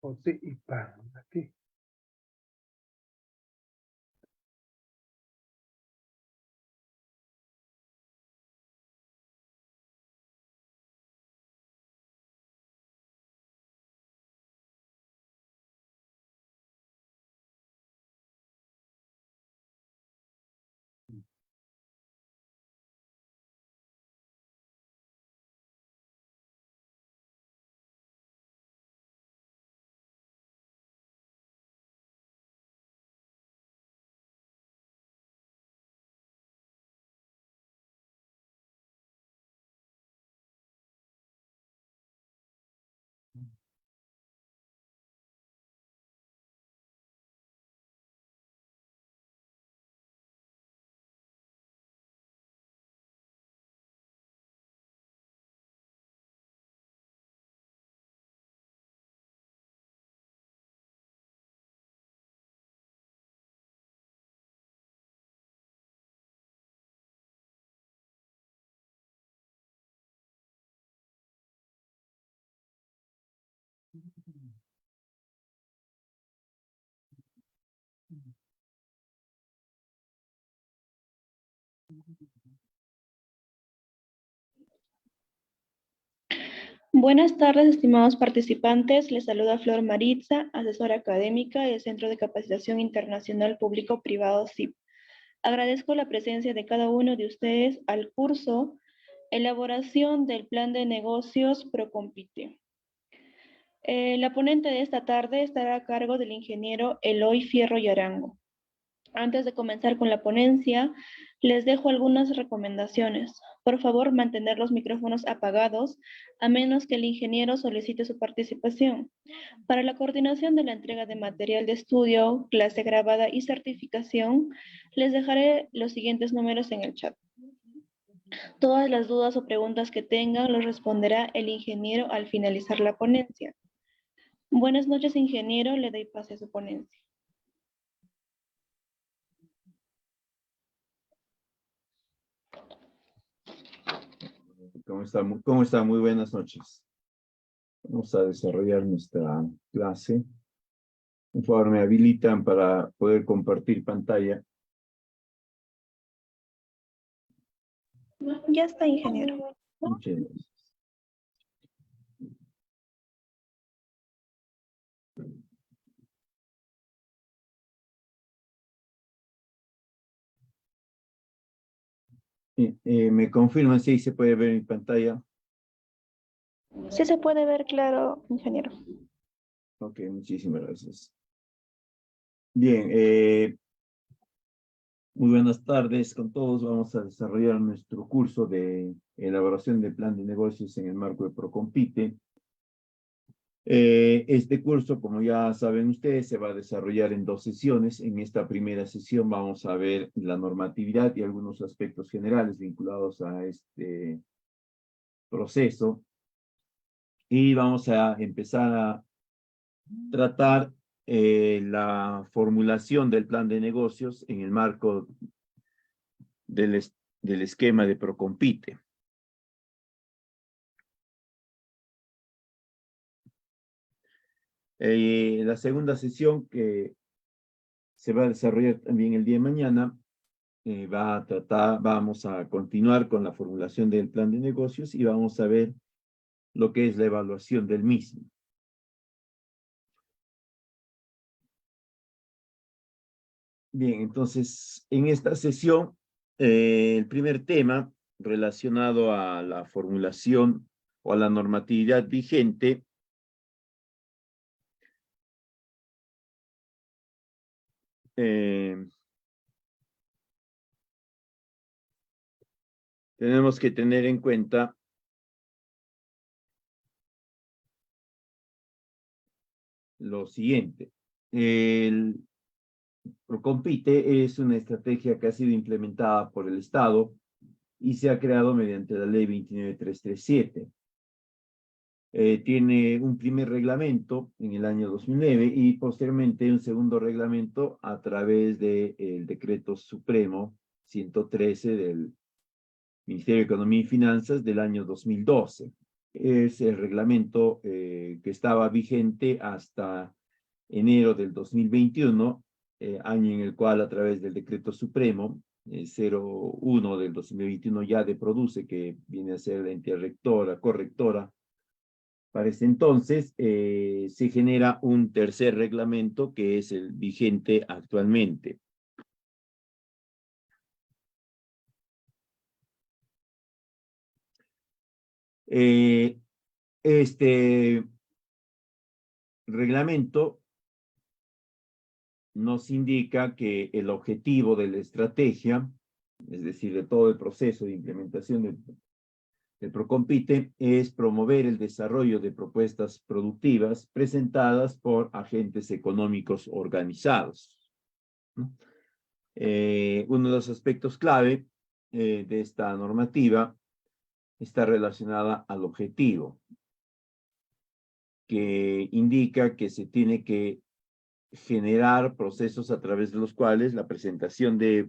José y Pan, aquí. Buenas tardes, estimados participantes. Les saluda Flor Maritza, asesora académica del Centro de Capacitación Internacional Público-Privado CIP. Agradezco la presencia de cada uno de ustedes al curso Elaboración del Plan de Negocios Procompite. La ponente de esta tarde estará a cargo del ingeniero Eloy Fierro Yarango. Antes de comenzar con la ponencia, les dejo algunas recomendaciones. Por favor, mantener los micrófonos apagados, a menos que el ingeniero solicite su participación. Para la coordinación de la entrega de material de estudio, clase grabada y certificación, les dejaré los siguientes números en el chat. Todas las dudas o preguntas que tengan los responderá el ingeniero al finalizar la ponencia. Buenas noches, ingeniero. Le doy pase a su ponencia. ¿Cómo está? Muy buenas noches. Vamos a desarrollar nuestra clase. Por favor, me habilitan para poder compartir pantalla. Ya está, ingeniero. Muchas gracias. ¿Me confirman si se puede ver mi pantalla? Sí se puede ver claro, ingeniero. Ok, muchísimas gracias. Bien, muy buenas tardes con todos. Vamos a desarrollar nuestro curso de elaboración de plan de negocios en el marco de Procompite. Este curso, como ya saben ustedes, se va a desarrollar en 2 sesiones. En esta primera sesión vamos a ver la normatividad y algunos aspectos generales vinculados a este proceso. Y vamos a empezar a tratar la formulación del plan de negocios en el marco del esquema de Procompite. La segunda sesión que se va a desarrollar también el día de mañana vamos a continuar con la formulación del plan de negocios y vamos a ver lo que es la evaluación del mismo. Bien, entonces, en esta sesión, el primer tema relacionado a la formulación o a la normatividad vigente tenemos que tener en cuenta lo siguiente. El Procompite es una estrategia que ha sido implementada por el Estado y se ha creado mediante la ley 29337. Tiene un primer reglamento en el año 2009 y posteriormente un segundo reglamento a través del Decreto Supremo 113 del Ministerio de Economía y Finanzas del año 2012. Es el reglamento que estaba vigente hasta enero del 2021, año en el cual a través del Decreto Supremo 01 del 2021 ya de Produce, que viene a ser la entidad rectora, correctora, para ese entonces se genera un tercer reglamento que es el vigente actualmente. Este reglamento nos indica que el objetivo de la estrategia, es decir, de todo el proceso de implementación del Procompite, es promover el desarrollo de propuestas productivas presentadas por agentes económicos organizados, ¿no? Uno de los aspectos clave de esta normativa está relacionada al objetivo, que indica que se tiene que generar procesos a través de los cuales la presentación de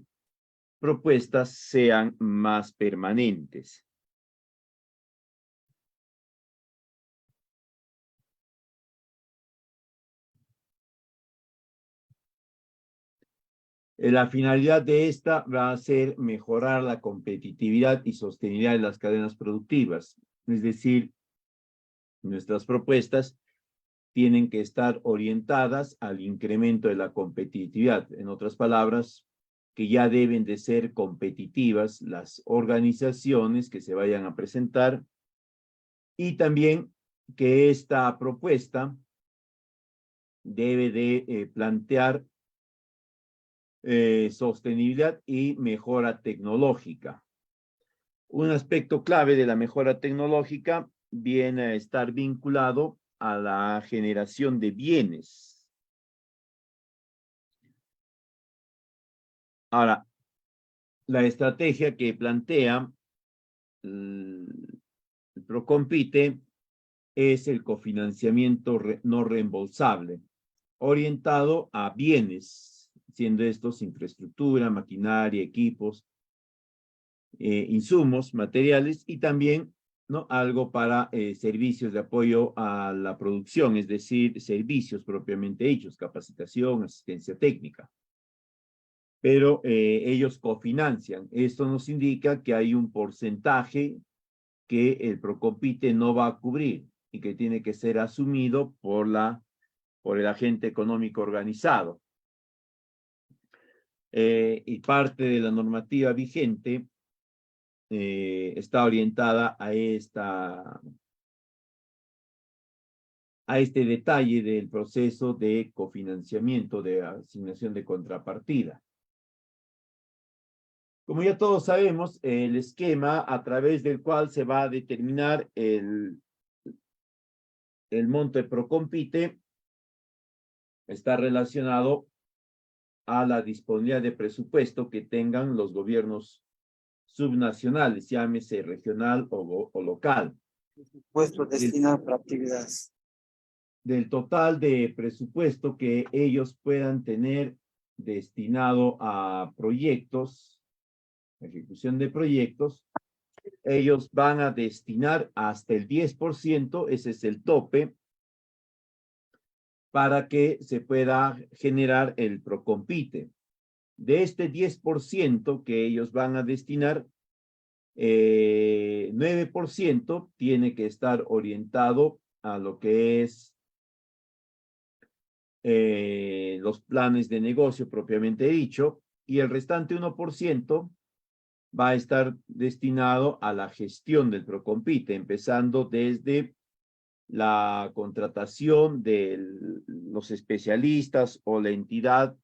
propuestas sean más permanentes. La finalidad de esta va a ser mejorar la competitividad y sostenibilidad de las cadenas productivas. Es decir, nuestras propuestas tienen que estar orientadas al incremento de la competitividad. En otras palabras, que ya deben de ser competitivas las organizaciones que se vayan a presentar y también que esta propuesta debe de plantear sostenibilidad y mejora tecnológica. Un aspecto clave de la mejora tecnológica viene a estar vinculado a la generación de bienes. Ahora, la estrategia que plantea el Procompite es el cofinanciamiento no reembolsable, orientado a bienes, siendo estos infraestructura, maquinaria, equipos, insumos, materiales y también, ¿no?, algo para servicios de apoyo a la producción, es decir, servicios propiamente hechos, capacitación, asistencia técnica. Pero ellos cofinancian. Esto nos indica que hay un porcentaje que el Procompite no va a cubrir y que tiene que ser asumido por el agente económico organizado. Y parte de la normativa vigente está orientada a este detalle del proceso de cofinanciamiento, de asignación de contrapartida. Como ya todos sabemos, el esquema a través del cual se va a determinar el monto de Procompite está relacionado a la disponibilidad de presupuesto que tengan los gobiernos subnacionales, llámese regional o local. Presupuesto destinado para actividades. Del total de presupuesto que ellos puedan tener destinado a proyectos, ejecución de proyectos, ellos van a destinar hasta el 10%, ese es el tope, para que se pueda generar el Procompite. De este 10% que ellos van a destinar, 9% tiene que estar orientado a lo que es los planes de negocio propiamente dicho, y el restante 1% va a estar destinado a la gestión del Procompite, empezando desde la contratación de los especialistas o la entidad,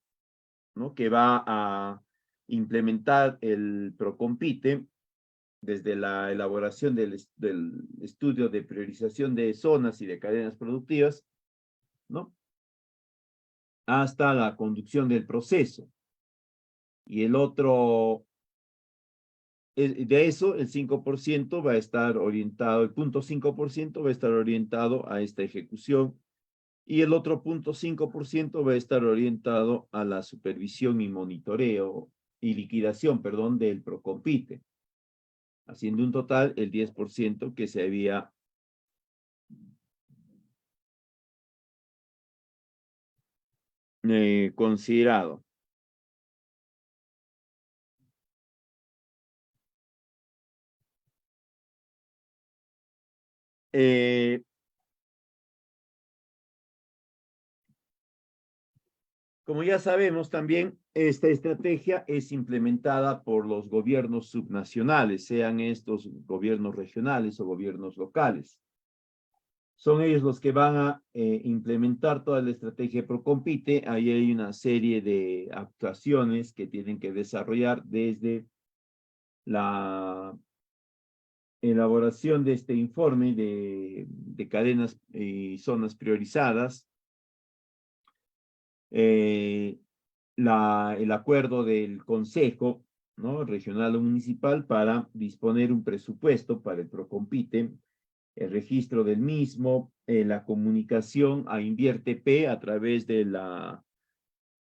¿no?, que va a implementar el Procompite, desde la elaboración del estudio de priorización de zonas y de cadenas productivas, ¿no?, hasta la conducción del proceso. Y el otro, de eso, el 5% va a estar orientado, el 0.5% va a estar orientado a esta ejecución, y el otro 0.5% va a estar orientado a la supervisión y monitoreo y liquidación, perdón, del Procompite, haciendo un total el 10% que se había considerado. Como ya sabemos también, esta estrategia es implementada por los gobiernos subnacionales, sean estos gobiernos regionales o gobiernos locales. Son ellos los que van a implementar toda la estrategia de Procompite. Ahí hay una serie de actuaciones que tienen que desarrollar desde la elaboración de este informe de cadenas y zonas priorizadas, el acuerdo del Consejo, ¿no?, regional o municipal para disponer un presupuesto para el Procompite, el registro del mismo, la comunicación a InvierteP a través de la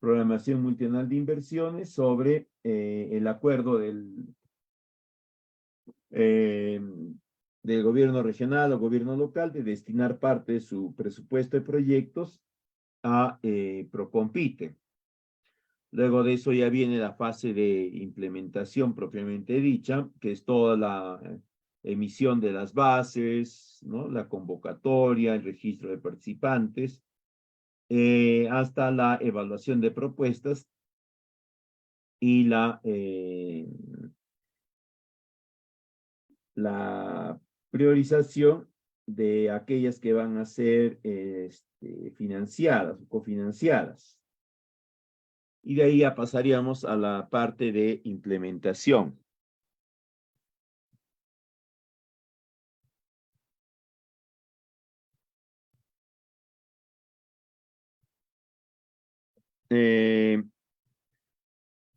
programación multianual de inversiones sobre el acuerdo del gobierno regional o gobierno local de destinar parte de su presupuesto de proyectos a Procompite. Luego de eso ya viene la fase de implementación propiamente dicha, que es toda la emisión de las bases, ¿no?, la convocatoria, el registro de participantes, hasta la evaluación de propuestas y la priorización de aquellas que van a ser financiadas o cofinanciadas. Y de ahí ya pasaríamos a la parte de implementación.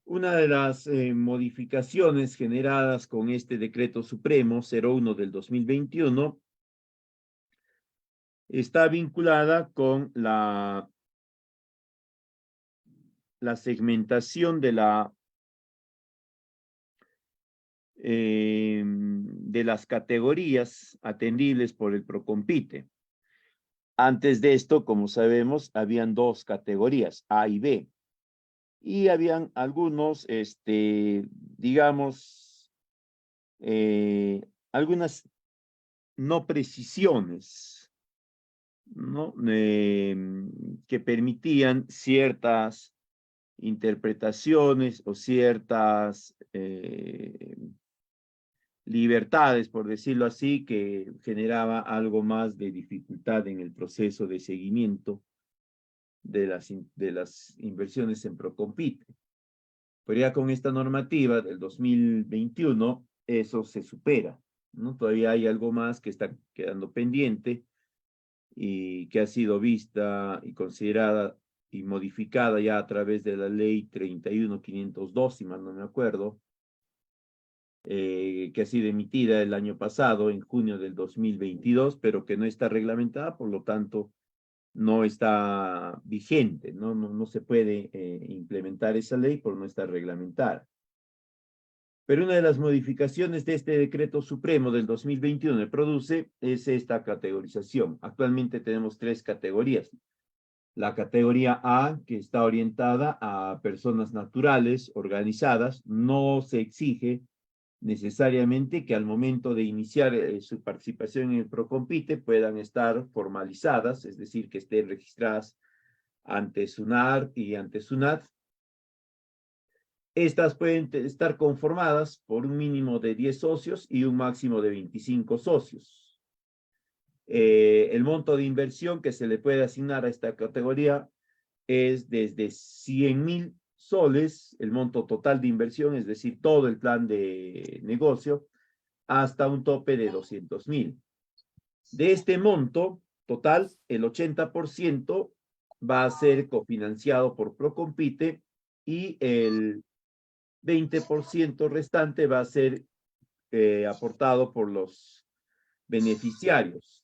Una de las modificaciones generadas con este Decreto Supremo 01 del 2021 está vinculada con la segmentación de las categorías atendibles por el Procompite. Antes de esto, como sabemos, habían dos categorías, A y B. Y habían algunos, digamos, algunas no precisiones, ¿no?, que permitían ciertas interpretaciones o ciertas libertades, por decirlo así, que generaba algo más de dificultad en el proceso de seguimiento de las inversiones en Procompite. Pero ya con esta normativa del 2021, eso se supera, ¿no? Todavía hay algo más que está quedando pendiente y que ha sido vista y considerada y modificada ya a través de la ley 31.502, si mal no me acuerdo, que ha sido emitida el año pasado, en junio del 2022, pero que no está reglamentada, por lo tanto, no está vigente, no se puede implementar esa ley por no estar reglamentada. Pero una de las modificaciones de este Decreto Supremo del 2021 que produce es esta categorización. Actualmente tenemos 3 categorías. La categoría A, que está orientada a personas naturales, organizadas, no se exige necesariamente que al momento de iniciar su participación en el Procompite puedan estar formalizadas, es decir, que estén registradas ante SUNAR y ante SUNAT. Estas pueden estar conformadas por un mínimo de 10 socios y un máximo de 25 socios. El monto de inversión que se le puede asignar a esta categoría es desde 100.000 soles, el monto total de inversión, es decir, todo el plan de negocio, hasta un tope de 200.000. De este monto total, el 80% va a ser cofinanciado por Procompite y el 20% restante va a ser aportado por los beneficiarios.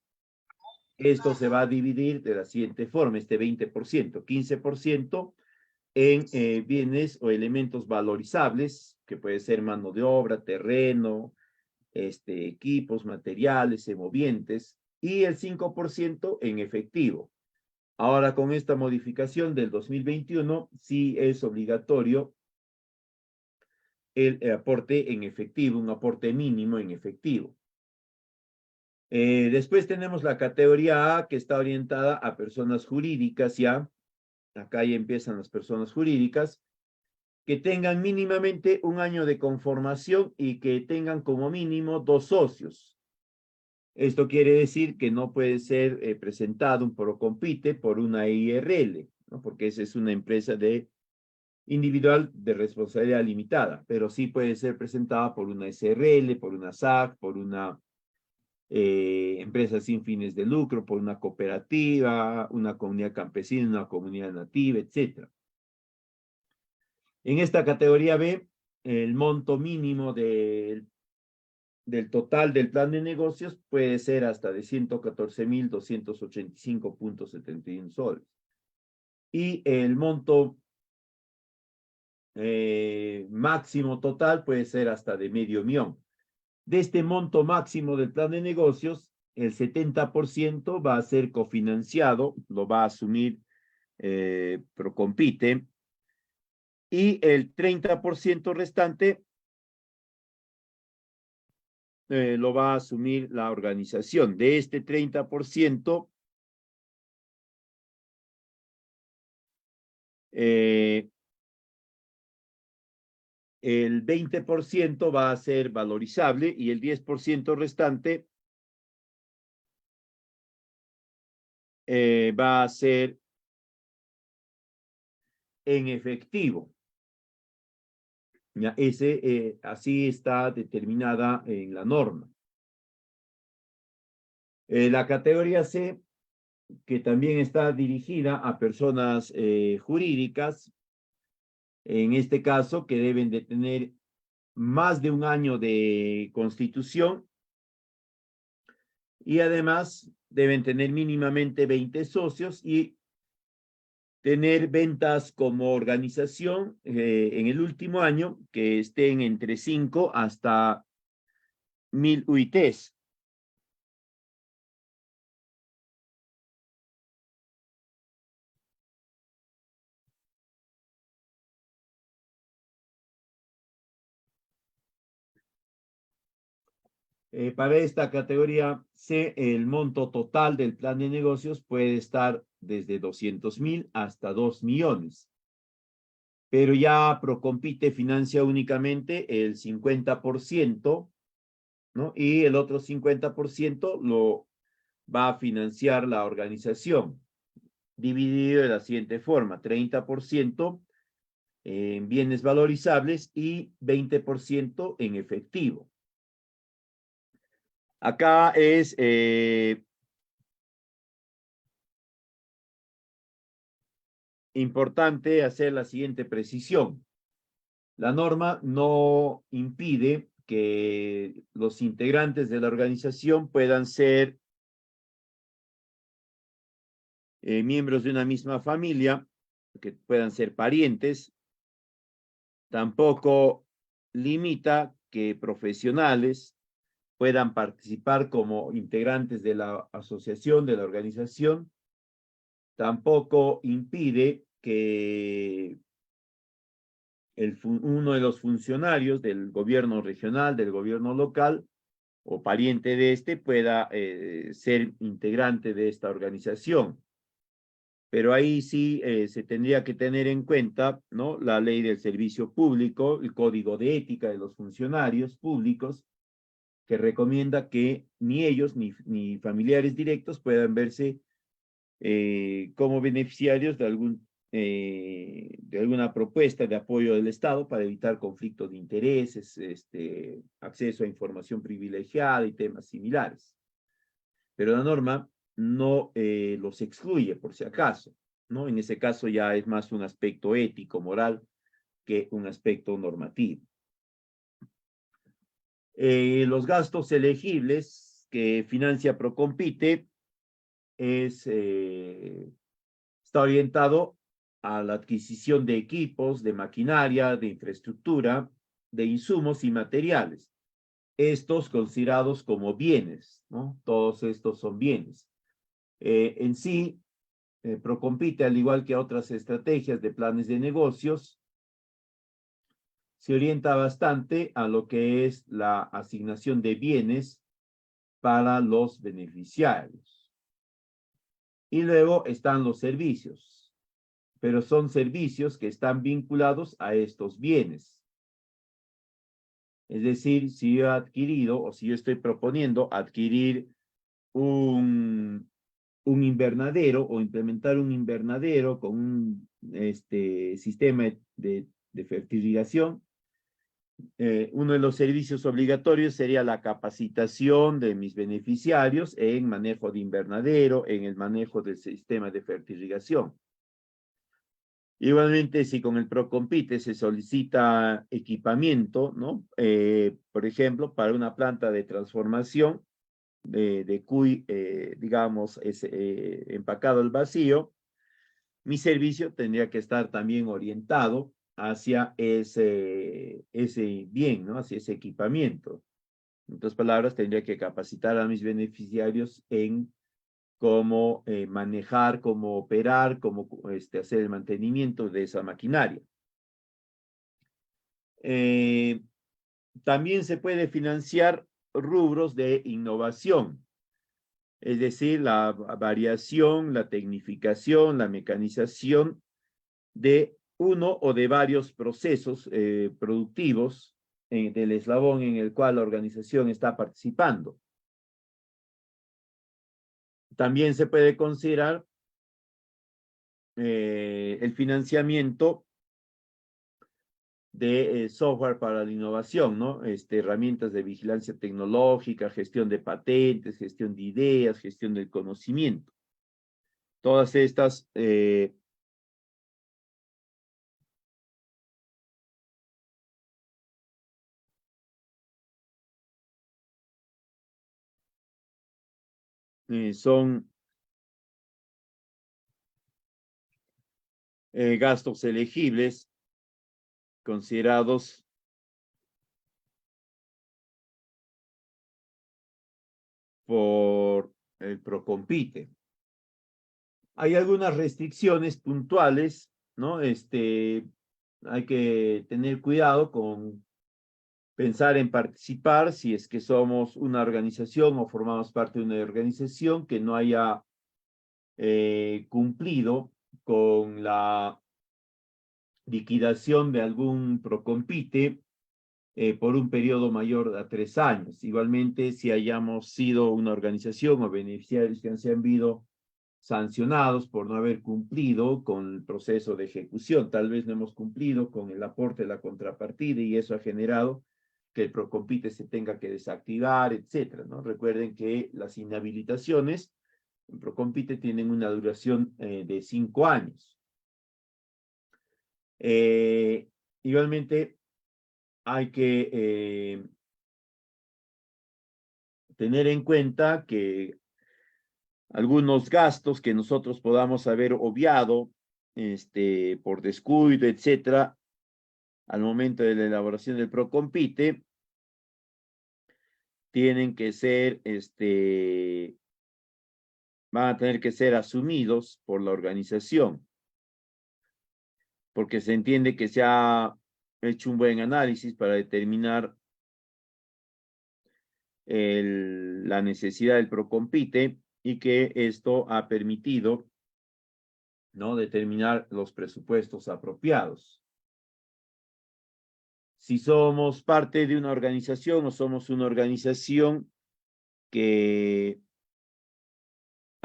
Esto se va a dividir de la siguiente forma, este 20%, 15% en bienes o elementos valorizables, que puede ser mano de obra, terreno, equipos, materiales, movientes, y el 5% en efectivo. Ahora, con esta modificación del 2021, sí es obligatorio el aporte en efectivo, un aporte mínimo en efectivo. Después tenemos la categoría A, que está orientada a personas jurídicas ya. Acá ya empiezan las personas jurídicas, que tengan mínimamente un año de conformación y que tengan como mínimo 2 socios. Esto quiere decir que no puede ser presentado un Procompite por una IRL, ¿no? Porque esa es una empresa individual de responsabilidad limitada, pero sí puede ser presentada por una SRL, por una SAC, por una empresa sin fines de lucro, por una cooperativa, una comunidad campesina, una comunidad nativa, etc. En esta categoría B, el monto mínimo del total del plan de negocios puede ser hasta de 114.285.71 soles. Y el monto máximo total puede ser hasta de $500,000. De este monto máximo del plan de negocios, el 70% va a ser cofinanciado, lo va a asumir Procompite, y el 30% restante lo va a asumir la organización. De este 30%, el 20% va a ser valorizable y el 10% restante va a ser en efectivo. Ya, así está determinada en la norma. La categoría C, que también está dirigida a personas jurídicas, en este caso, que deben de tener más de un año de constitución y además deben tener mínimamente 20 socios y tener ventas como organización en el último año que estén entre 5 hasta 1.000 UITs. Para esta categoría C, el monto total del plan de negocios puede estar desde 200.000 hasta 2 millones. Pero ya Procompite financia únicamente el 50%, ¿no? Y el otro 50% lo va a financiar la organización, dividido de la siguiente forma: 30% en bienes valorizables y 20% en efectivo. Acá es importante hacer la siguiente precisión. La norma no impide que los integrantes de la organización puedan ser miembros de una misma familia, que puedan ser parientes. Tampoco limita que profesionales puedan participar como integrantes de la asociación, de la organización, tampoco impide que uno de los funcionarios del gobierno regional, del gobierno local, o pariente de este pueda ser integrante de esta organización. Pero ahí sí se tendría que tener en cuenta, ¿no?, la ley del servicio público, el código de ética de los funcionarios públicos, que recomienda que ni ellos ni familiares directos puedan verse como beneficiarios de alguna propuesta de apoyo del Estado para evitar conflictos de intereses, acceso a información privilegiada y temas similares. Pero la norma no los excluye, por si acaso, ¿no? En ese caso ya es más un aspecto ético, moral, que un aspecto normativo. Los gastos elegibles que financia Procompite está orientado a la adquisición de equipos, de maquinaria, de infraestructura, de insumos y materiales. Estos considerados como bienes, ¿no? Todos estos son bienes. En sí, Procompite, al igual que otras estrategias de planes de negocios, se orienta bastante a lo que es la asignación de bienes para los beneficiarios. Y luego están los servicios, pero son servicios que están vinculados a estos bienes. Es decir, si yo he adquirido o si yo estoy proponiendo adquirir un invernadero o implementar un invernadero con un sistema de fertilización, uno de los servicios obligatorios sería la capacitación de mis beneficiarios en manejo de invernadero, en el manejo del sistema de fertilización. Igualmente, si con el Procompite se solicita equipamiento, ¿no? Por ejemplo, para una planta de transformación de cuy, digamos, es empacado al vacío, mi servicio tendría que estar también orientado hacia ese bien, ¿no? Hacia ese equipamiento. En otras palabras, tendría que capacitar a mis beneficiarios en cómo manejar, cómo operar, cómo hacer el mantenimiento de esa maquinaria. También se puede financiar rubros de innovación, es decir, la variación, la tecnificación, la mecanización de uno o de varios procesos productivos del eslabón en el cual la organización está participando. También se puede considerar el financiamiento de software para la innovación, ¿no? Herramientas de vigilancia tecnológica, gestión de patentes, gestión de ideas, gestión del conocimiento. Todas estas son gastos elegibles considerados por el Procompite. Hay algunas restricciones puntuales, ¿no? Hay que tener cuidado con pensar en participar si es que somos una organización o formamos parte de una organización que no haya cumplido con la liquidación de algún Procompite por un periodo mayor a 3 años. Igualmente, si hayamos sido una organización o beneficiarios que se han visto sancionados por no haber cumplido con el proceso de ejecución. Tal vez no hemos cumplido con el aporte de la contrapartida y eso ha generado que el Procompite se tenga que desactivar, etcétera, ¿no? Recuerden que las inhabilitaciones en Procompite tienen una duración de 5 años. Igualmente, hay que tener en cuenta que algunos gastos que nosotros podamos haber obviado por descuido, etcétera, al momento de la elaboración del Procompite, tienen que ser van a tener que ser asumidos por la organización, porque se entiende que se ha hecho un buen análisis para determinar la necesidad del Procompite y que esto ha permitido, ¿no?, determinar los presupuestos apropiados. Si somos parte de una organización o somos una organización que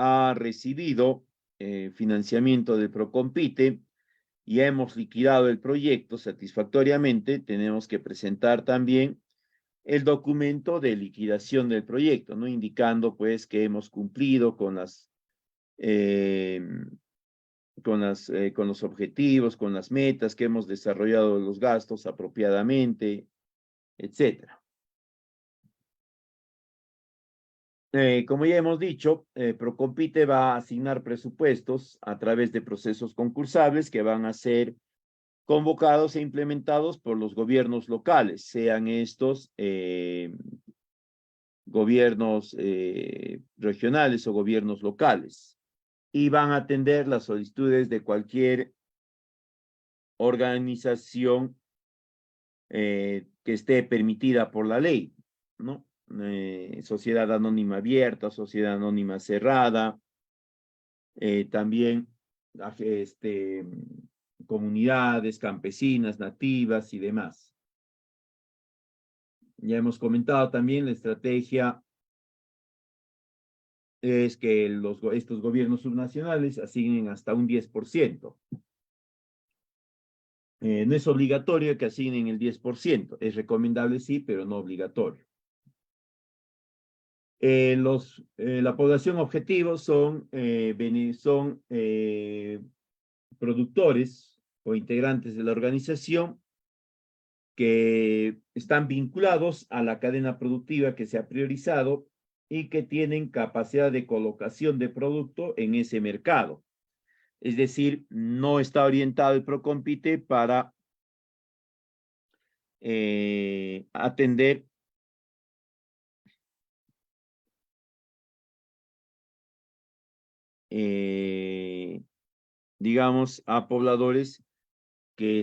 ha recibido financiamiento del Procompite y hemos liquidado el proyecto satisfactoriamente, tenemos que presentar también el documento de liquidación del proyecto, ¿no?, indicando pues que hemos cumplido con los objetivos, con las metas, que hemos desarrollado los gastos apropiadamente, etcétera. Como ya hemos dicho, Procompite va a asignar presupuestos a través de procesos concursables que van a ser convocados e implementados por los gobiernos locales, sean estos gobiernos regionales o gobiernos locales, y van a atender las solicitudes de cualquier organización que esté permitida por la ley, ¿no? Sociedad anónima abierta, sociedad anónima cerrada, también comunidades campesinas, nativas y demás. Ya hemos comentado también la estrategia es que estos gobiernos subnacionales asignen hasta un 10%. No es obligatorio que asignen el 10%, es recomendable sí, pero no obligatorio. La población objetivo son productores o integrantes de la organización que están vinculados a la cadena productiva que se ha priorizado y que tienen capacidad de colocación de producto en ese mercado. Es decir, no está orientado el Procompite para atender digamos, a pobladores que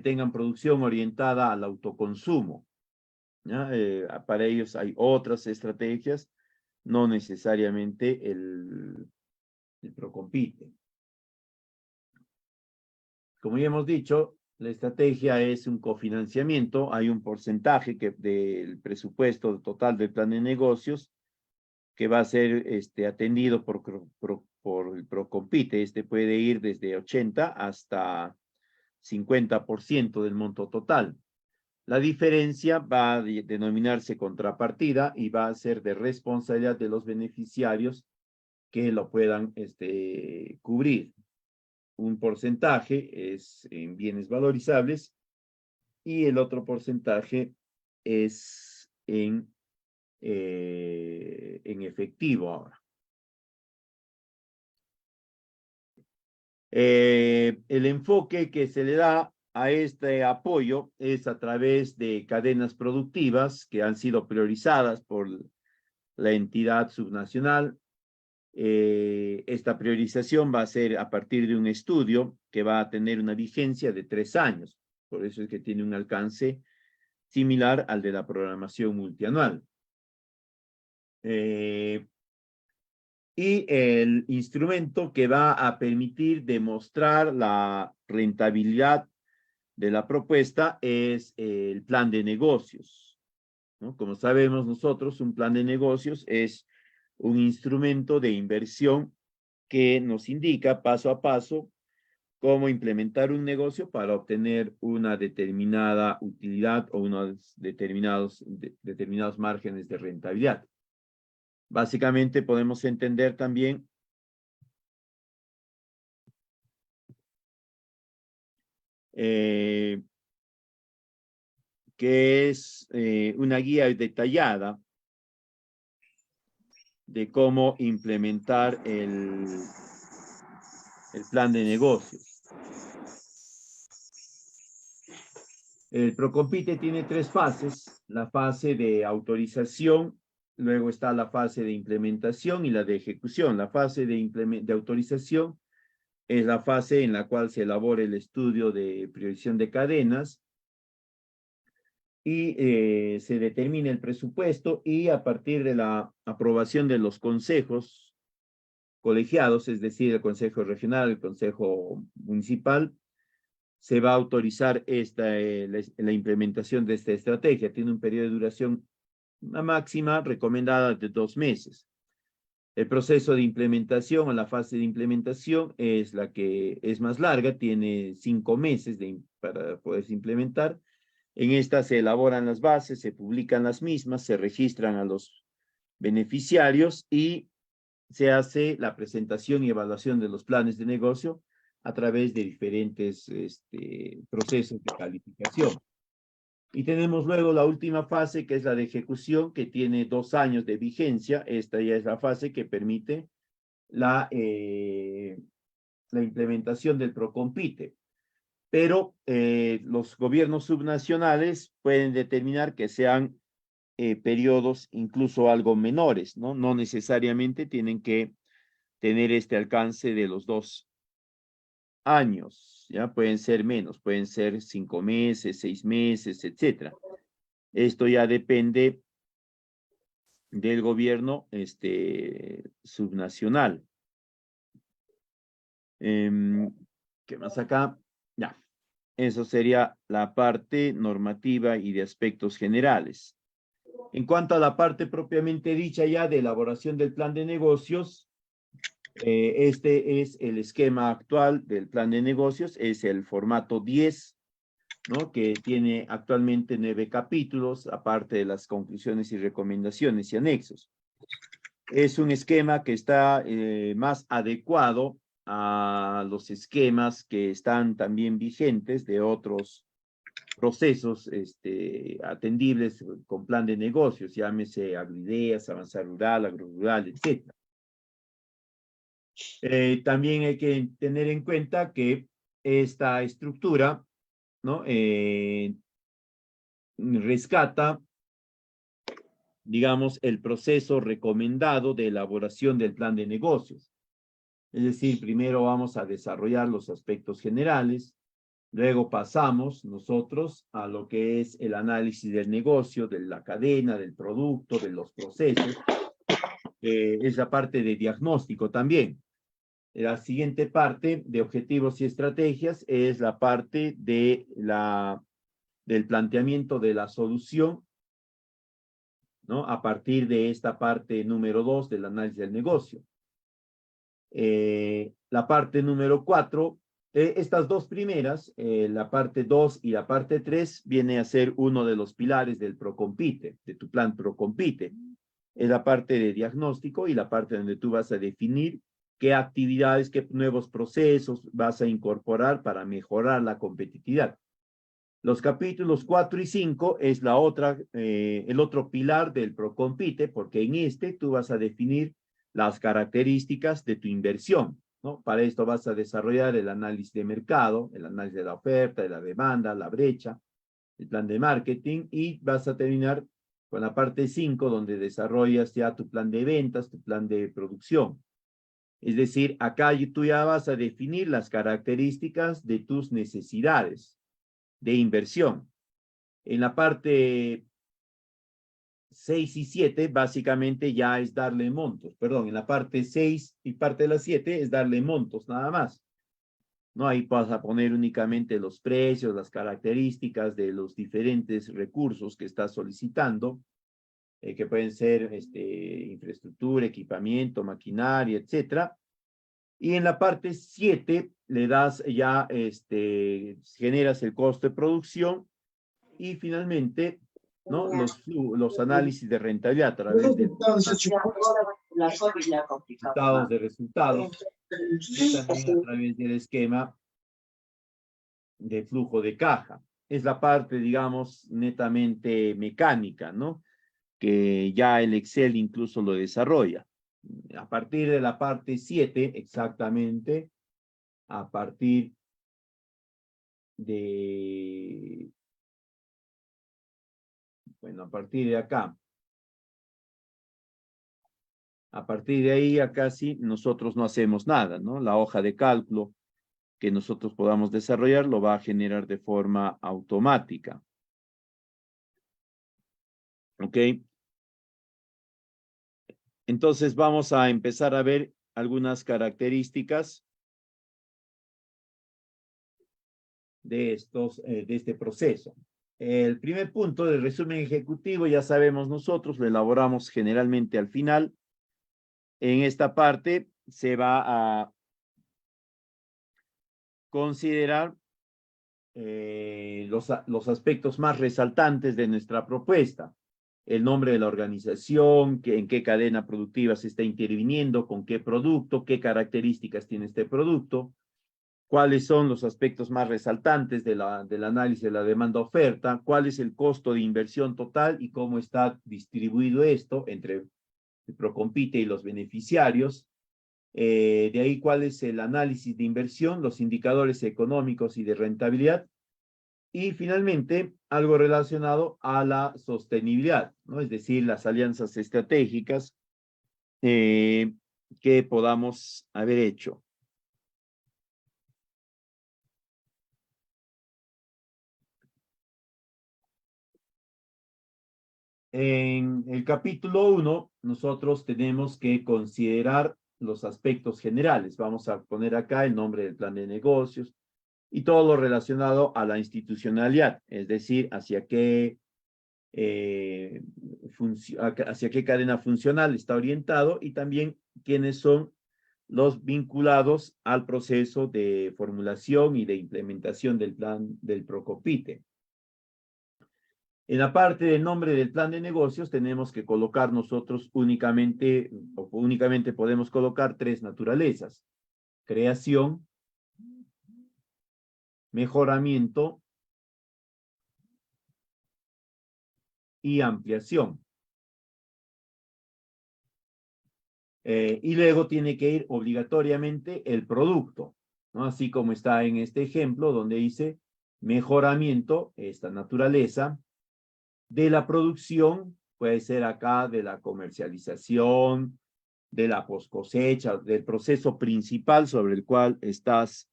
tengan producción orientada al autoconsumo, ¿ya? Para ellos hay otras estrategias, no necesariamente el Procompite. Como ya hemos dicho, la estrategia es un cofinanciamiento, hay un porcentaje del presupuesto total del plan de negocios que va a ser atendido por el Procompite. Puede ir desde 80 hasta 50% del monto total. La diferencia va a denominarse contrapartida y va a ser de responsabilidad de los beneficiarios que lo puedan cubrir. Un porcentaje es en bienes valorizables y el otro porcentaje es en efectivo ahora. El enfoque que se le da a este apoyo es a través de cadenas productivas que han sido priorizadas por la entidad subnacional. Esta priorización va a ser a partir de un estudio que va a tener una vigencia de 3 años. Por eso es que tiene un alcance similar al de la programación multianual. Y el instrumento que va a permitir demostrar la rentabilidad de la propuesta es el plan de negocios, ¿no? Como sabemos nosotros, un plan de negocios es un instrumento de inversión que nos indica paso a paso cómo implementar un negocio para obtener una determinada utilidad o unos determinados márgenes de rentabilidad. Básicamente podemos entender también que es una guía detallada de cómo implementar el plan de negocios. El Procompite tiene 3 fases: la fase de autorización, luego está la fase de implementación y la de ejecución. La fase de autorización es la fase en la cual se elabora el estudio de priorización de cadenas y se determina el presupuesto, y a partir de la aprobación de los consejos colegiados, es decir, el consejo regional, el consejo municipal, se va a autorizar la implementación de esta estrategia. Tiene un periodo de duración, una máxima recomendada de 2 meses. El proceso de implementación o la fase de implementación es la que es más larga, tiene 5 meses para poderse implementar. En esta se elaboran las bases, se publican las mismas, se registran a los beneficiarios y se hace la presentación y evaluación de los planes de negocio a través de diferentes procesos de calificación. Y tenemos luego la última fase, que es la de ejecución, que tiene 2 años de vigencia. Esta ya es la fase que permite la implementación del Procompite. Pero los gobiernos subnacionales pueden determinar que sean periodos incluso algo menores, ¿no? No necesariamente tienen que tener este alcance de los 2 años, ya pueden ser menos, pueden ser 5 meses, 6 meses, etcétera. Esto ya depende del gobierno subnacional. ¿Qué más acá? Ya, eso sería la parte normativa y de aspectos generales. En cuanto a la parte propiamente dicha ya de elaboración del plan de negocios, este es el esquema actual del plan de negocios, es el formato 10, ¿no? Que tiene actualmente 9 capítulos, aparte de las conclusiones y recomendaciones y anexos. Es un esquema que está más adecuado a los esquemas que están también vigentes de otros procesos atendibles con plan de negocios, llámese agroideas, avanzar rural, agrorural, etc. También hay que tener en cuenta que esta estructura, ¿no? Rescata, digamos, el proceso recomendado de elaboración del plan de negocios. Es decir, primero vamos a desarrollar los aspectos generales, luego pasamos nosotros a lo que es el análisis del negocio, de la cadena, del producto, de los procesos. Es la parte de diagnóstico también. La siguiente parte de objetivos y estrategias es la parte de del planteamiento de la solución, ¿no? A partir de esta parte número 2 del análisis del negocio. La parte número 4, estas dos primeras, la parte 2 y la parte 3, viene a ser uno de los pilares del Procompite, de tu plan Procompite. Es la parte de diagnóstico y la parte donde tú vas a definir qué actividades, qué nuevos procesos vas a incorporar para mejorar la competitividad. Los capítulos 4 y 5 es el otro pilar del Procompite, porque en este tú vas a definir las características de tu inversión, ¿no? Para esto vas a desarrollar el análisis de mercado, el análisis de la oferta, de la demanda, la brecha, el plan de marketing, y vas a terminar con la parte 5, donde desarrollas ya tu plan de ventas, tu plan de producción. Es decir, acá tú ya vas a definir las características de tus necesidades de inversión. En la parte 6 y 7, básicamente ya es darle montos. Perdón, en la parte 6 y parte de la 7 es darle montos nada más. No, ahí vas a poner únicamente los precios, las características de los diferentes recursos que estás solicitando, que pueden ser infraestructura, equipamiento, maquinaria, etcétera. Y en la parte 7 le das ya, generas el costo de producción y finalmente, ¿no? Los análisis de rentabilidad a través de estados de resultados y también a través del esquema de flujo de caja. Es la parte, digamos, netamente mecánica, ¿no? Que ya el Excel incluso lo desarrolla. A partir de la parte 7, exactamente, a partir de, bueno, a partir de acá, A partir de ahí, acá sí, nosotros no hacemos nada, ¿no? La hoja de cálculo que nosotros podamos desarrollar lo va a generar de forma automática. ¿Ok? Entonces vamos a empezar a ver algunas características de este proceso. El primer punto del resumen ejecutivo, ya sabemos nosotros, lo elaboramos generalmente al final. En esta parte se va a considerar los aspectos más resaltantes de nuestra propuesta. El nombre de la organización, en qué cadena productiva se está interviniendo, con qué producto, qué características tiene este producto, cuáles son los aspectos más resaltantes del análisis de la demanda-oferta, cuál es el costo de inversión total y cómo está distribuido esto entre el Procompite y los beneficiarios. De ahí cuál es el análisis de inversión, los indicadores económicos y de rentabilidad. Y finalmente, algo relacionado a la sostenibilidad, ¿no? Es decir, las alianzas estratégicas que podamos haber hecho. En el capítulo 1, nosotros tenemos que considerar los aspectos generales. Vamos a poner acá el nombre del plan de negocios y todo lo relacionado a la institucionalidad, es decir, hacia qué cadena funcional está orientado y también quiénes son los vinculados al proceso de formulación y de implementación del plan del Procopite. En la parte del nombre del plan de negocios tenemos que colocar nosotros únicamente podemos colocar 3 naturalezas: creación, mejoramiento y ampliación. Y luego tiene que ir obligatoriamente el producto, ¿no? Así como está en este ejemplo donde dice mejoramiento, esta naturaleza, de la producción, puede ser acá de la comercialización, de la poscosecha, del proceso principal sobre el cual estás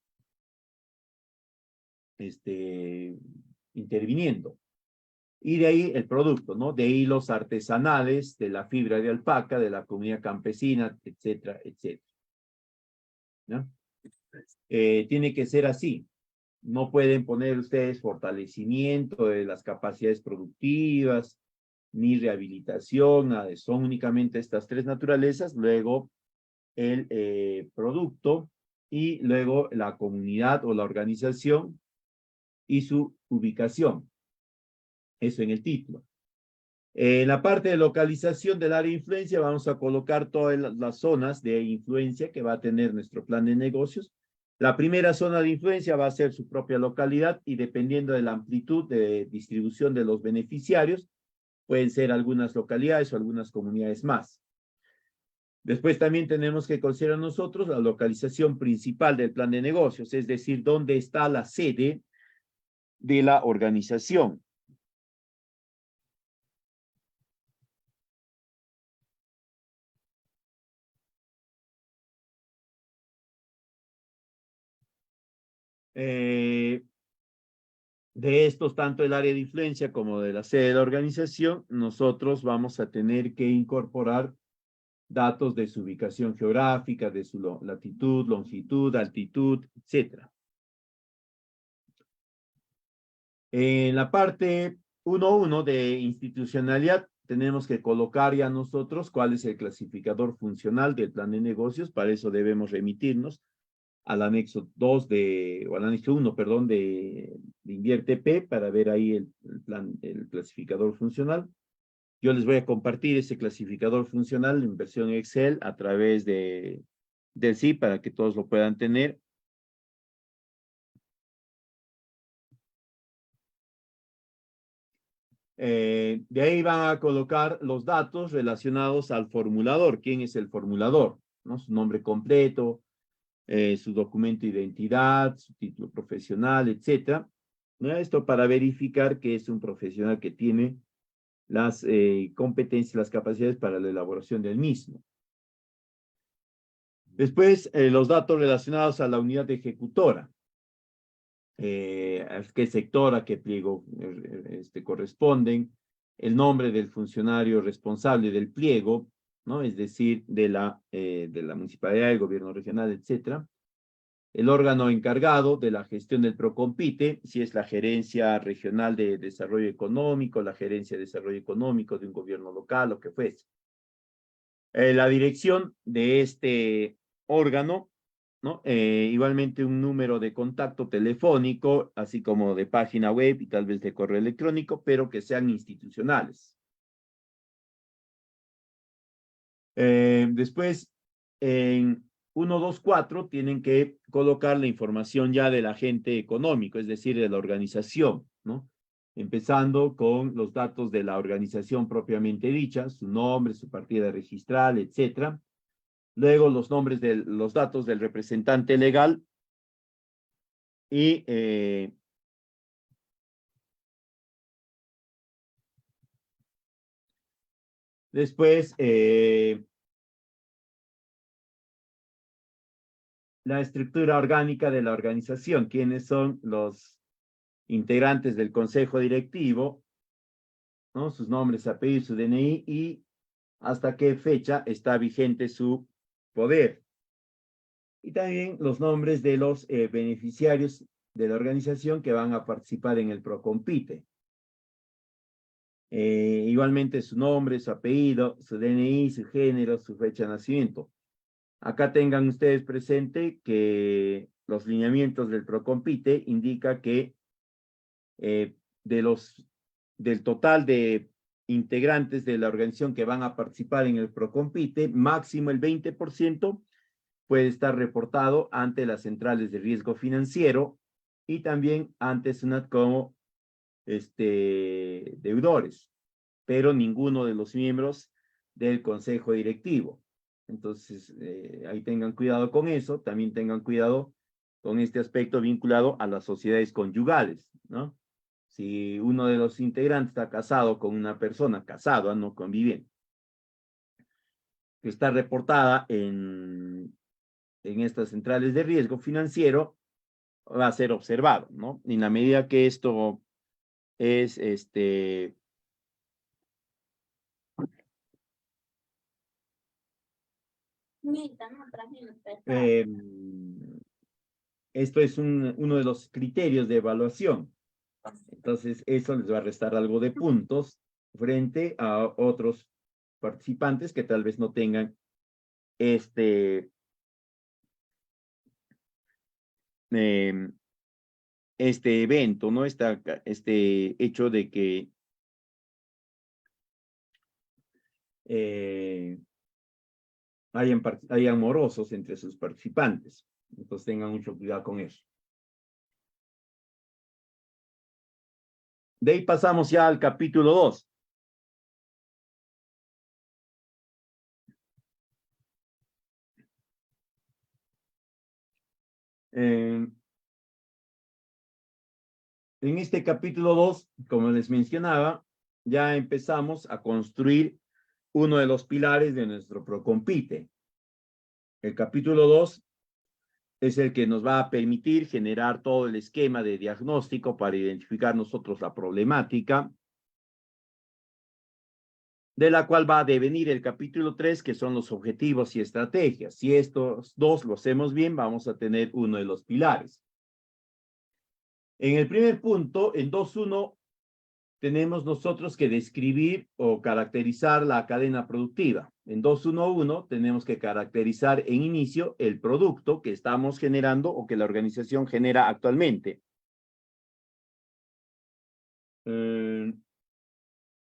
interviniendo. Y de ahí el producto, ¿no? De hilos artesanales, de la fibra de alpaca, de la comunidad campesina, etcétera, etcétera. ¿No? Tiene que ser así. No pueden poner ustedes fortalecimiento de las capacidades productivas, ni rehabilitación, nada de eso. Son únicamente estas 3 naturalezas, luego el producto y luego la comunidad o la organización y su ubicación. Eso en el título. En la parte de localización del área de influencia vamos a colocar todas las zonas de influencia que va a tener nuestro plan de negocios. La primera zona de influencia va a ser su propia localidad y dependiendo de la amplitud de distribución de los beneficiarios, pueden ser algunas localidades o algunas comunidades más. Después también tenemos que considerar nosotros la localización principal del plan de negocios, es decir, dónde está la sede de la organización. De estos, tanto el área de influencia como de la sede de la organización, nosotros vamos a tener que incorporar datos de su ubicación geográfica, de su latitud, longitud, altitud, etc. En la parte 1.1 de institucionalidad, tenemos que colocar ya nosotros cuál es el clasificador funcional del plan de negocios. Para eso debemos remitirnos al anexo 2 o al anexo 1, perdón, de Invierte P para ver ahí el clasificador funcional. Yo les voy a compartir ese clasificador funcional en versión Excel a través del SIP para que todos lo puedan tener. De ahí van a colocar los datos relacionados al formulador. ¿Quién es el formulador? ¿No? Su nombre completo, su documento de identidad, su título profesional, etc. ¿No? Esto para verificar que es un profesional que tiene las competencias, las capacidades para la elaboración del mismo. Después, los datos relacionados a la unidad ejecutora. A qué sector, a qué pliego corresponden, el nombre del funcionario responsable del pliego, ¿no? Es decir, de la municipalidad, del gobierno regional, etcétera. El órgano encargado de la gestión del Procompite, si es la Gerencia Regional de Desarrollo Económico, la Gerencia de Desarrollo Económico de un gobierno local, lo que fuese. La dirección de este órgano, ¿no? Igualmente un número de contacto telefónico, así como de página web y tal vez de correo electrónico, pero que sean institucionales. Después, en 124 tienen que colocar la información ya del agente económico, es decir, de la organización, ¿no? Empezando con los datos de la organización propiamente dicha, su nombre, su partida registral, etcétera. Luego los nombres de los datos del representante legal y después la estructura orgánica de la organización, quiénes son los integrantes del consejo directivo, ¿no? Sus nombres, apellidos, su DNI y hasta qué fecha está vigente su poder. Y también los nombres de los beneficiarios de la organización que van a participar en el Procompite. Igualmente su nombre, su apellido, su DNI, su género, su fecha de nacimiento. Acá tengan ustedes presente que los lineamientos del Procompite indica que del total de integrantes de la organización que van a participar en el Procompite, máximo el 20% puede estar reportado ante las centrales de riesgo financiero y también ante SUNAT como deudores, pero ninguno de los miembros del consejo directivo. Entonces, ahí tengan cuidado con eso, también tengan cuidado con este aspecto vinculado a las sociedades conyugales, ¿no? Si uno de los integrantes está casado con una persona, casado, no conviviente, que está reportada en estas centrales de riesgo financiero, va a ser observado, ¿no? En la medida que esto es esto es uno de los criterios de evaluación. Entonces, eso les va a restar algo de puntos frente a otros participantes que tal vez no tengan este evento, ¿no? Este hecho de que hayan morosos entre sus participantes. Entonces tengan mucho cuidado con eso. De ahí pasamos ya al capítulo 2. En este capítulo 2, como les mencionaba, ya empezamos a construir uno de los pilares de nuestro Procompite. El capítulo 2 es el que nos va a permitir generar todo el esquema de diagnóstico para identificar nosotros la problemática, de la cual va a devenir el capítulo 3, que son los objetivos y estrategias. Si estos dos lo hacemos bien, vamos a tener uno de los pilares. En el primer punto, en 2.1, tenemos nosotros que describir o caracterizar la cadena productiva. En 2.1.1 tenemos que caracterizar en inicio el producto que estamos generando o que la organización genera actualmente.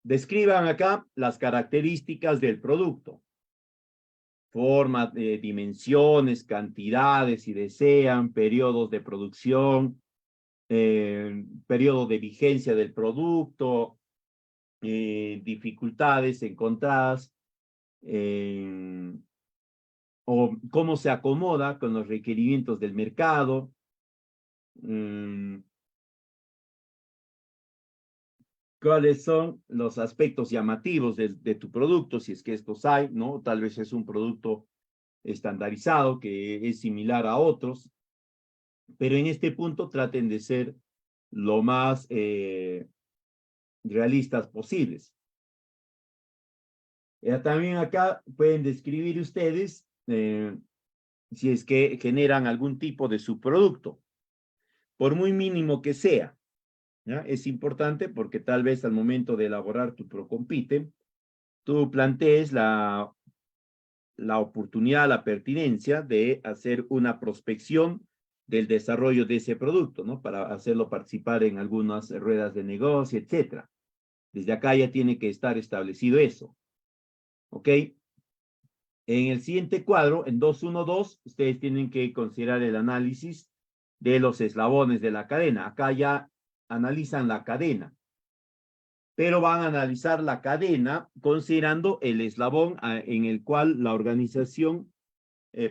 Describan acá las características del producto. Forma, dimensiones, cantidades, si desean, periodos de producción, periodo de vigencia del producto, dificultades encontradas, o cómo se acomoda con los requerimientos del mercado, cuáles son los aspectos llamativos de tu producto, si es que estos hay, ¿no? Tal vez es un producto estandarizado, que es similar a otros, pero en este punto traten de ser lo más realistas posibles. También acá pueden describir ustedes si es que generan algún tipo de subproducto, por muy mínimo que sea, ¿ya? Es importante porque tal vez al momento de elaborar tu Procompite, tú plantees la oportunidad, la pertinencia de hacer una prospección del desarrollo de ese producto, ¿no? Para hacerlo participar en algunas ruedas de negocio, etcétera. Desde acá ya tiene que estar establecido eso. ¿Ok? En el siguiente cuadro, en 2.1.2, ustedes tienen que considerar el análisis de los eslabones de la cadena. Acá ya analizan la cadena, pero van a analizar la cadena considerando el eslabón en el cual la organización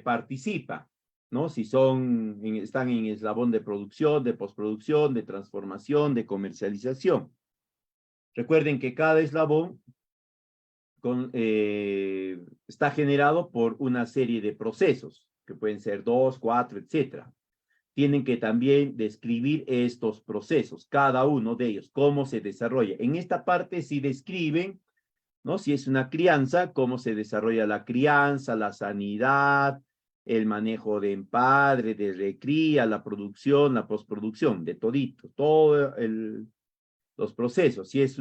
participa, ¿no? Si están en eslabón de producción, de postproducción, de transformación, de comercialización. Recuerden que cada eslabón está generado por una serie de procesos, que pueden ser 2, 4, etcétera. Tienen que también describir estos procesos, cada uno de ellos, cómo se desarrolla. En esta parte sí describen, ¿no? Si es una crianza, cómo se desarrolla la crianza, la sanidad, el manejo de empadre, de recría, la producción, la postproducción, de todito, todos los procesos. Si es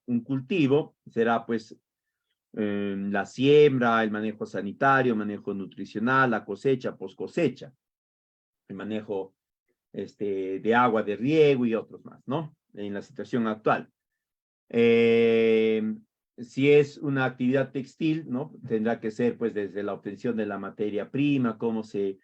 un cultivo, será pues la siembra, el manejo sanitario, el manejo nutricional, la cosecha, post-cosecha, el manejo de agua de riego y otros más, ¿no? En la situación actual. Si es una actividad textil, ¿no? Tendrá que ser pues desde la obtención de la materia prima, cómo se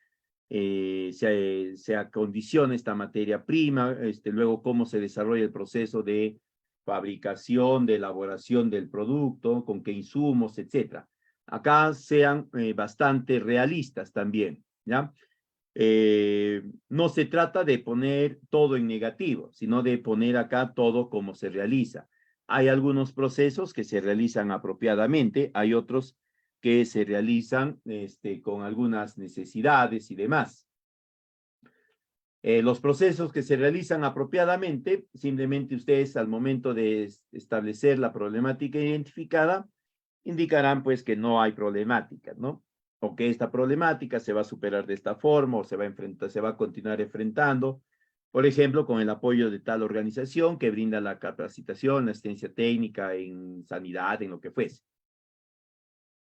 acondiciona esta materia prima, luego cómo se desarrolla el proceso de fabricación, de elaboración del producto, con qué insumos, etcétera. Acá sean bastante realistas también, ¿ya? No se trata de poner todo en negativo, sino de poner acá todo como se realiza. Hay algunos procesos que se realizan apropiadamente, hay otros que se realizan con algunas necesidades y demás. Los procesos que se realizan apropiadamente, simplemente ustedes al momento de establecer la problemática identificada, indicarán pues que no hay problemática, ¿no? O que esta problemática se va a superar de esta forma o se va a continuar enfrentando, por ejemplo, con el apoyo de tal organización que brinda la capacitación, la asistencia técnica en sanidad, en lo que fuese.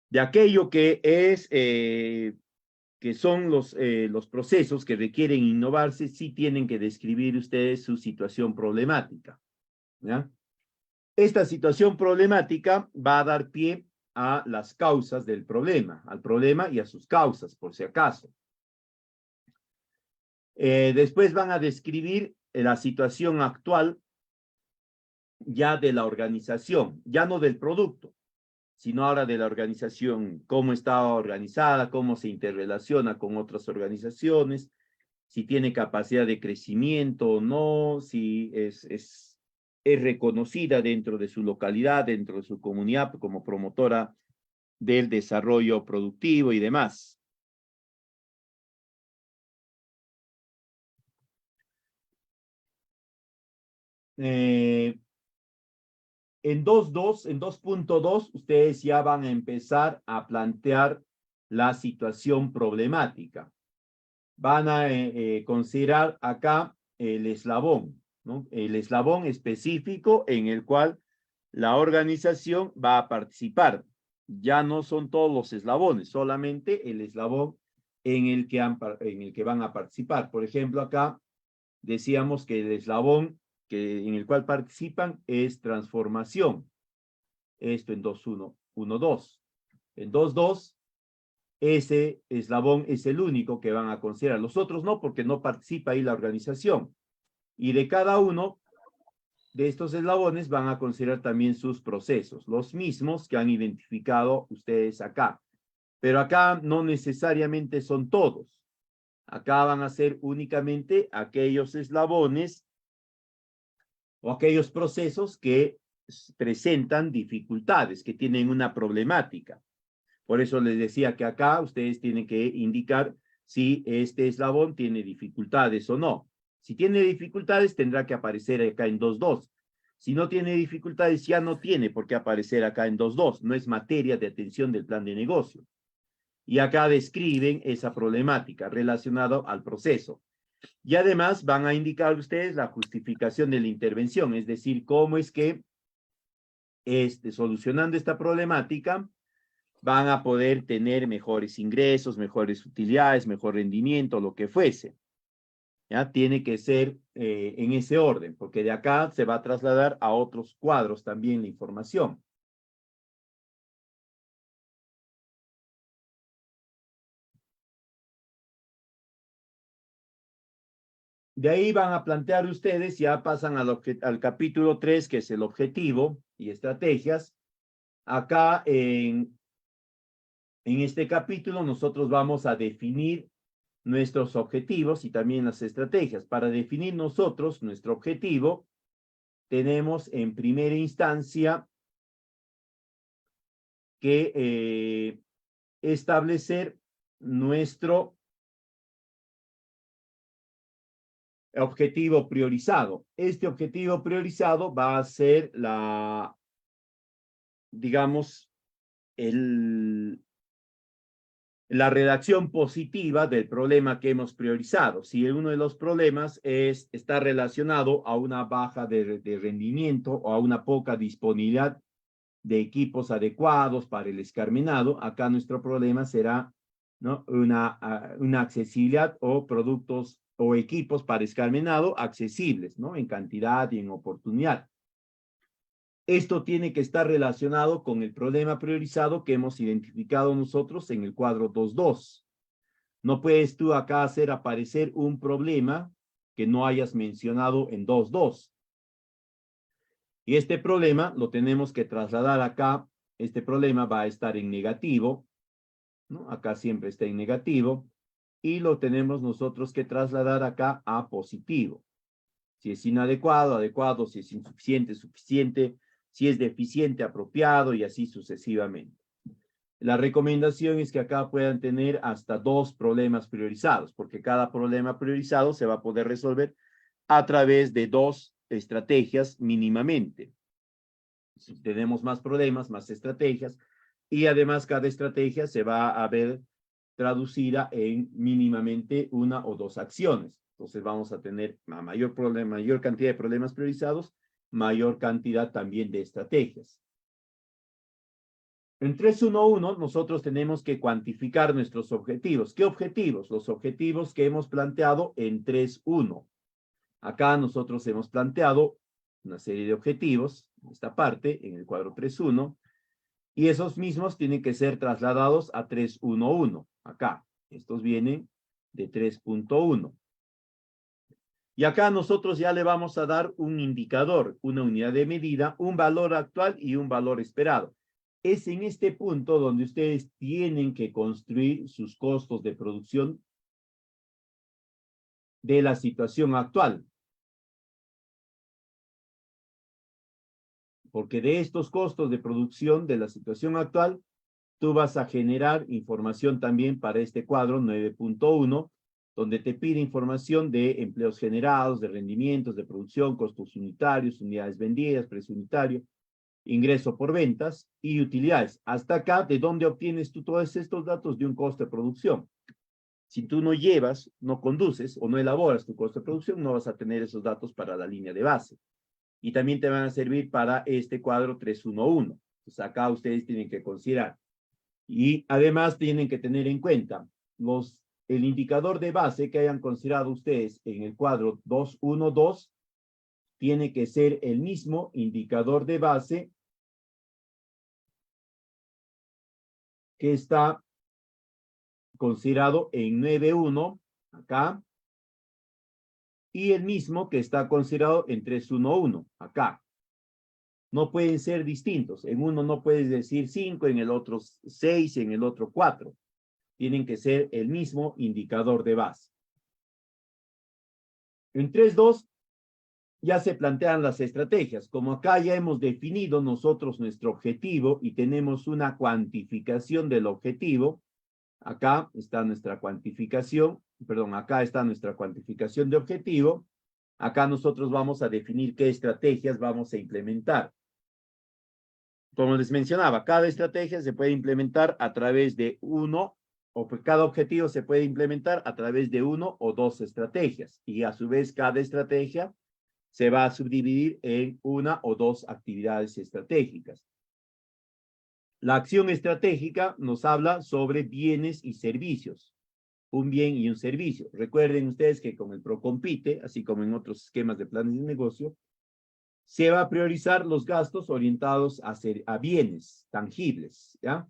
De aquello que es que son los procesos que requieren innovarse, sí tienen que describir ustedes su situación problemática, ¿ya? Esta situación problemática va a dar pie a las causas del problema, al problema y a sus causas, por si acaso. Después van a describir la situación actual ya de la organización, ya no del producto, sino ahora de la organización, cómo está organizada, cómo se interrelaciona con otras organizaciones, si tiene capacidad de crecimiento o no, si es reconocida dentro de su localidad, dentro de su comunidad como promotora del desarrollo productivo y demás. En 2.2, ustedes ya van a empezar a plantear la situación problemática. Van a considerar acá el eslabón, ¿no? El eslabón específico en el cual la organización va a participar. Ya no son todos los eslabones, solamente el eslabón en el que van a participar. Por ejemplo, acá decíamos que el eslabón en el cual participan es transformación. Esto en 2.1.1.2. En 2.2, ese eslabón es el único que van a considerar. Los otros no, porque no participa ahí la organización. Y de cada uno de estos eslabones van a considerar también sus procesos, los mismos que han identificado ustedes acá. Pero acá no necesariamente son todos. Acá van a ser únicamente aquellos eslabones o aquellos procesos que presentan dificultades, que tienen una problemática. Por eso les decía que acá ustedes tienen que indicar si este eslabón tiene dificultades o no. Si tiene dificultades, tendrá que aparecer acá en 2.2. Si no tiene dificultades, ya no tiene por qué aparecer acá en 2.2. No es materia de atención del plan de negocio. Y acá describen esa problemática relacionada al proceso. Y además van a indicar ustedes la justificación de la intervención, es decir, cómo es que solucionando esta problemática van a poder tener mejores ingresos, mejores utilidades, mejor rendimiento, lo que fuese. ¿Ya? Tiene que ser en ese orden, porque de acá se va a trasladar a otros cuadros también la información. De ahí van a plantear ustedes, ya pasan al capítulo 3, que es el objetivo y estrategias. Acá en este capítulo nosotros vamos a definir nuestros objetivos y también las estrategias. Para definir nosotros nuestro objetivo, tenemos en primera instancia que establecer nuestro objetivo priorizado. Este objetivo priorizado va a ser digamos, la redacción positiva del problema que hemos priorizado. Si uno de los problemas está relacionado a una baja de rendimiento o a una poca disponibilidad de equipos adecuados para el escarmenado, acá nuestro problema será, ¿no?, una accesibilidad o productos o equipos para escarmenado accesibles, ¿no?, en cantidad y en oportunidad. Esto tiene que estar relacionado con el problema priorizado que hemos identificado nosotros en el cuadro 2.2. No puedes tú acá hacer aparecer un problema que no hayas mencionado en 2.2. Y este problema lo tenemos que trasladar acá. Este problema va a estar en negativo, ¿no? Acá siempre está en negativo. Y lo tenemos nosotros que trasladar acá a positivo. Si es inadecuado, adecuado, si es insuficiente, suficiente, si es deficiente, apropiado, y así sucesivamente. La recomendación es que acá puedan tener hasta 2 problemas priorizados, porque cada problema priorizado se va a poder resolver a través de 2 estrategias mínimamente. Si tenemos más problemas, más estrategias, y además cada estrategia se va a ver traducida en mínimamente 1 o 2 acciones. Entonces vamos a tener mayor cantidad de problemas priorizados, mayor cantidad también de estrategias. En 3.1.1 nosotros tenemos que cuantificar nuestros objetivos. ¿Qué objetivos? Los objetivos que hemos planteado en 3.1. Acá nosotros hemos planteado una serie de objetivos, en esta parte, en el cuadro 3.1, y esos mismos tienen que ser trasladados a 3.1.1. Acá, estos vienen de 3.1. Y acá nosotros ya le vamos a dar un indicador, una unidad de medida, un valor actual y un valor esperado. Es en este punto donde ustedes tienen que construir sus costos de producción de la situación actual. Porque de estos costos de producción de la situación actual, tú vas a generar información también para este cuadro 9.1, donde te pide información de empleos generados, de rendimientos, de producción, costos unitarios, unidades vendidas, precio unitario, ingreso por ventas y utilidades. Hasta acá, ¿de dónde obtienes tú todos estos datos? De un costo de producción. Si tú no llevas, no conduces o no elaboras tu costo de producción, no vas a tener esos datos para la línea de base. Y también te van a servir para este cuadro 3.1.1. Entonces acá ustedes tienen que considerar. Y además tienen que tener en cuenta el indicador de base que hayan considerado ustedes en el cuadro 2.1.2 tiene que ser el mismo indicador de base que está considerado en 9.1 acá y el mismo que está considerado en 3.1.1 acá. No pueden ser distintos. En uno no puedes decir 5, en el otro 6, en el otro 4. Tienen que ser el mismo indicador de base. En 3.2 ya se plantean las estrategias. Como acá ya hemos definido nosotros nuestro objetivo y tenemos una cuantificación del objetivo, acá está nuestra cuantificación, perdón, acá está nuestra cuantificación de objetivo. Acá nosotros vamos a definir qué estrategias vamos a implementar. Como les mencionaba, cada estrategia se puede implementar a través de cada objetivo se puede implementar a través de 1 o 2 estrategias. Y a su vez, cada estrategia se va a subdividir en 1 o 2 actividades estratégicas. La acción estratégica nos habla sobre bienes y servicios. Un bien y un servicio. Recuerden ustedes que con el Procompite, así como en otros esquemas de planes de negocio, se va a priorizar los gastos orientados a bienes tangibles, ¿ya?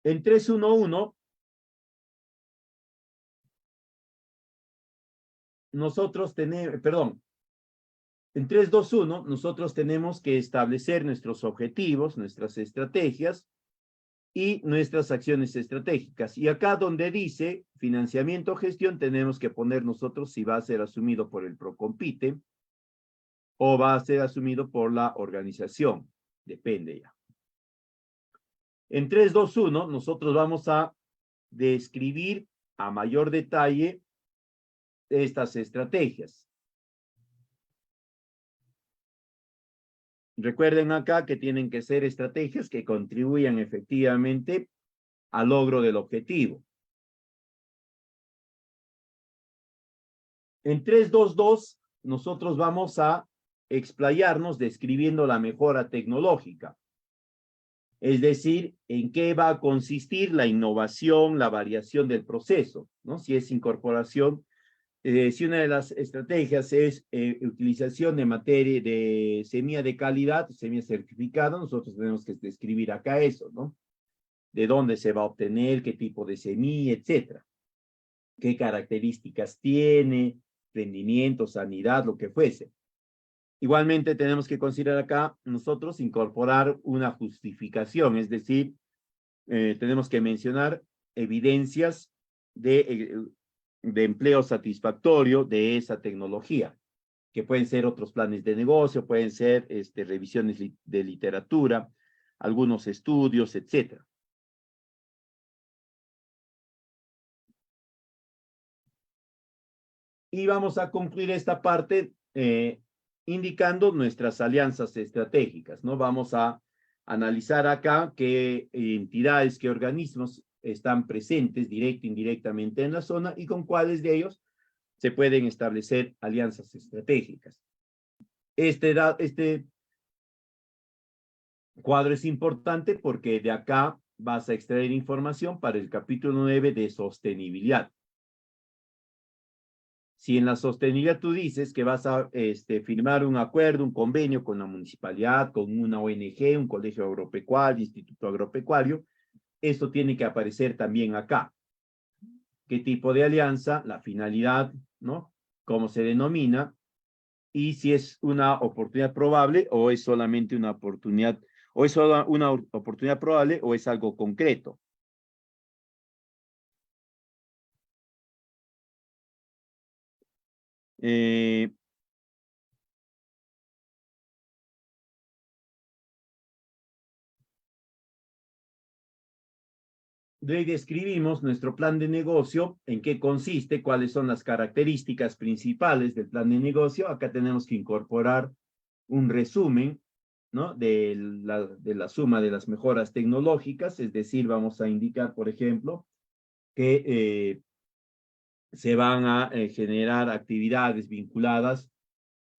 En 311, nosotros tenemos, perdón, en 321, nosotros tenemos que establecer nuestros objetivos, nuestras estrategias y nuestras acciones estratégicas. Y acá donde dice financiamiento o gestión, tenemos que poner nosotros si va a ser asumido por el Procompite o va a ser asumido por la organización. Depende ya. En 321, nosotros vamos a describir a mayor detalle estas estrategias. Recuerden acá que tienen que ser estrategias que contribuyan efectivamente al logro del objetivo. En 322, nosotros vamos a explayarnos describiendo la mejora tecnológica. Es decir, en qué va a consistir la innovación, la variación del proceso, ¿no? Si es incorporación, si una de las estrategias es utilización de materia de semilla de calidad, semilla certificada, nosotros tenemos que describir acá eso, ¿no? De dónde se va a obtener, qué tipo de semilla, etcétera. Qué características tiene, rendimiento, sanidad, lo que fuese. Igualmente tenemos que considerar acá nosotros incorporar una justificación, es decir, tenemos que mencionar evidencias de empleo satisfactorio de esa tecnología, que pueden ser otros planes de negocio, pueden ser revisiones de literatura, algunos estudios, etc. Y vamos a concluir esta parte indicando nuestras alianzas estratégicas, ¿no? Vamos a analizar acá qué entidades, qué organismos están presentes directo e indirectamente en la zona y con cuáles de ellos se pueden establecer alianzas estratégicas. Este cuadro es importante porque de acá vas a extraer información para el capítulo 9 de sostenibilidad. Si en la sostenibilidad tú dices que vas a firmar un acuerdo, un convenio con la municipalidad, con una ONG, un colegio agropecuario, instituto agropecuario, esto tiene que aparecer también acá. ¿Qué tipo de alianza? La finalidad, ¿no? ¿Cómo se denomina? Y si es una oportunidad probable o es solamente una oportunidad, o es solo una oportunidad probable o es algo concreto. Describimos nuestro plan de negocio, en qué consiste, cuáles son las características principales del plan de negocio. Acá tenemos que incorporar un resumen, ¿no? De la suma de las mejoras tecnológicas, es decir, vamos a indicar, por ejemplo, que se van a generar actividades vinculadas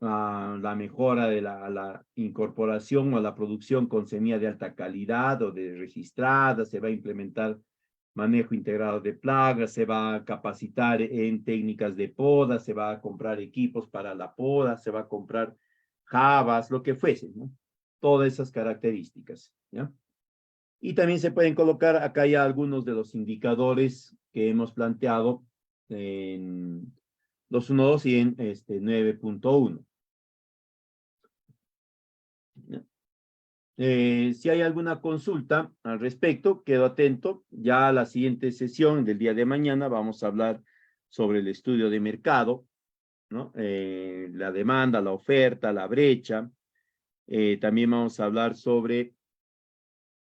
a la mejora de la incorporación o la producción con semilla de alta calidad o de registrada, se va a implementar manejo integrado de plagas, se va a capacitar en técnicas de poda, se va a comprar equipos para la poda, se va a comprar jabas, lo que fuese, ¿no? Todas esas características, ¿ya? Y también se pueden colocar acá ya algunos de los indicadores que hemos planteado en 2.1.2 y en 9.1. Si hay alguna consulta al respecto, quedo atento. Ya a la siguiente sesión del día de mañana vamos a hablar sobre el estudio de mercado, ¿no? La demanda, la oferta, la brecha. También vamos a hablar sobre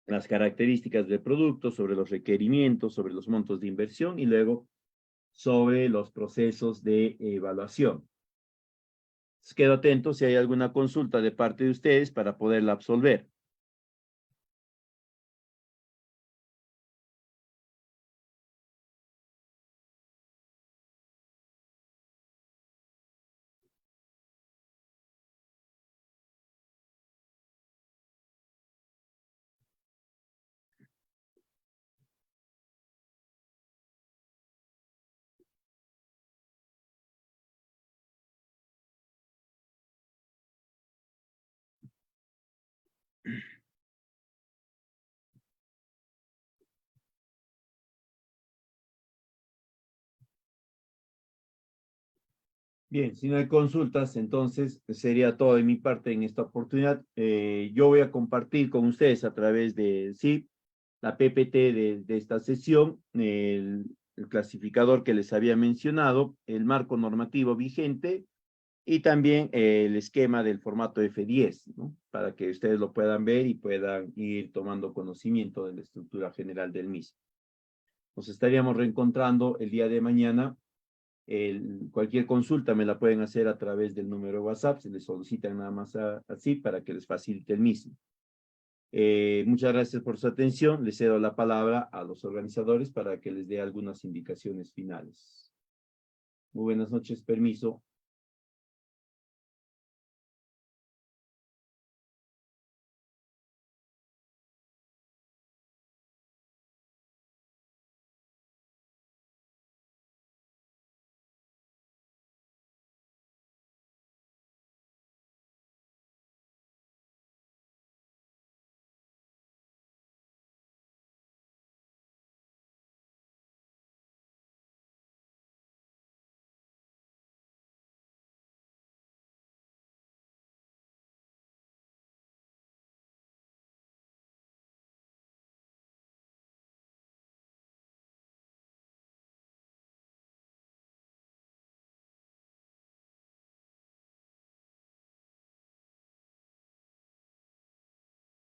las características del producto, sobre los requerimientos, sobre los montos de inversión y luego sobre los procesos de evaluación. Quedo atento si hay alguna consulta de parte de ustedes para poderla absolver. Bien, si no hay consultas, entonces sería todo de mi parte en esta oportunidad. Yo voy a compartir con ustedes a través de SIP la PPT de esta sesión, el clasificador que les había mencionado, el marco normativo vigente y también el esquema del formato F10, ¿no? Para que ustedes lo puedan ver y puedan ir tomando conocimiento de la estructura general del mismo. Nos estaríamos reencontrando el día de mañana. Cualquier consulta me la pueden hacer a través del número WhatsApp, se les solicitan nada más así para que les facilite el mismo. Muchas gracias por su atención. Les cedo la palabra a los organizadores para que les dé algunas indicaciones finales. Muy buenas noches, permiso.